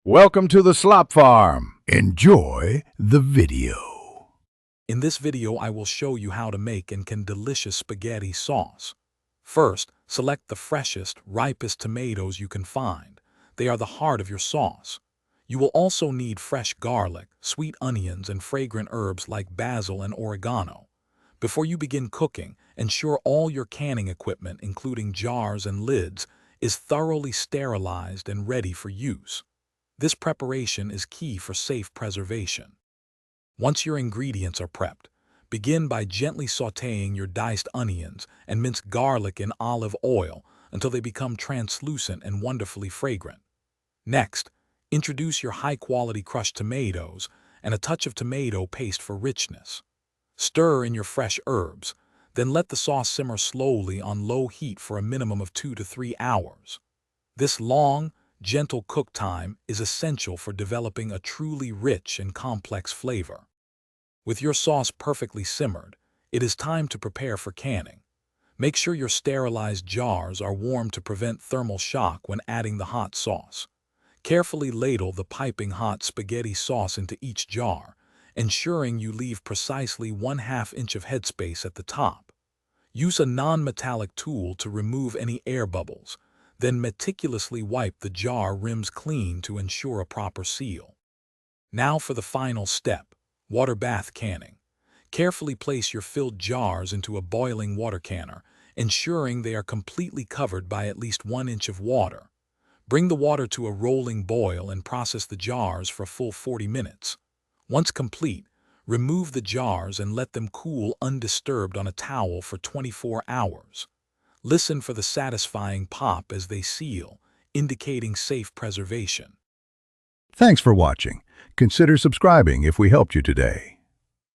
Welcome to the Slop Farm. Enjoy the video. In this video, I will show you how to make and can delicious spaghetti sauce. First, select the freshest, ripest tomatoes you can find. They are the heart of your sauce. You will also need fresh garlic, sweet onions, and fragrant herbs like basil and oregano. Before you begin cooking, ensure all your canning equipment, including jars and lids, is thoroughly sterilized and ready for use. This preparation is key for safe preservation. Once your ingredients are prepped, begin by gently sautéing your diced onions and minced garlic in olive oil until they become translucent and wonderfully fragrant. Next, introduce your high-quality crushed tomatoes and a touch of tomato paste for richness. Stir in your fresh herbs, then let the sauce simmer slowly on low heat for a minimum of 2 to 3 hours. This long, gentle cook time is essential for developing a truly rich and complex flavor. With your sauce perfectly simmered, it is time to prepare for canning. Make sure your sterilized jars are warm to prevent thermal shock when adding the hot sauce. Carefully ladle the piping hot spaghetti sauce into each jar, ensuring you leave precisely 1/2 inch of headspace at the top. Use a non-metallic tool to remove any air bubbles. Then meticulously wipe the jar rims clean to ensure a proper seal. Now for the final step, water bath canning. Carefully place your filled jars into a boiling water canner, ensuring they are completely covered by at least 1 inch of water. Bring the water to a rolling boil and process the jars for a full 40 minutes. Once complete, remove the jars and let them cool undisturbed on a towel for 24 hours. Listen for the satisfying pop as they seal, indicating safe preservation. Thanks for watching. Consider subscribing if we helped you today.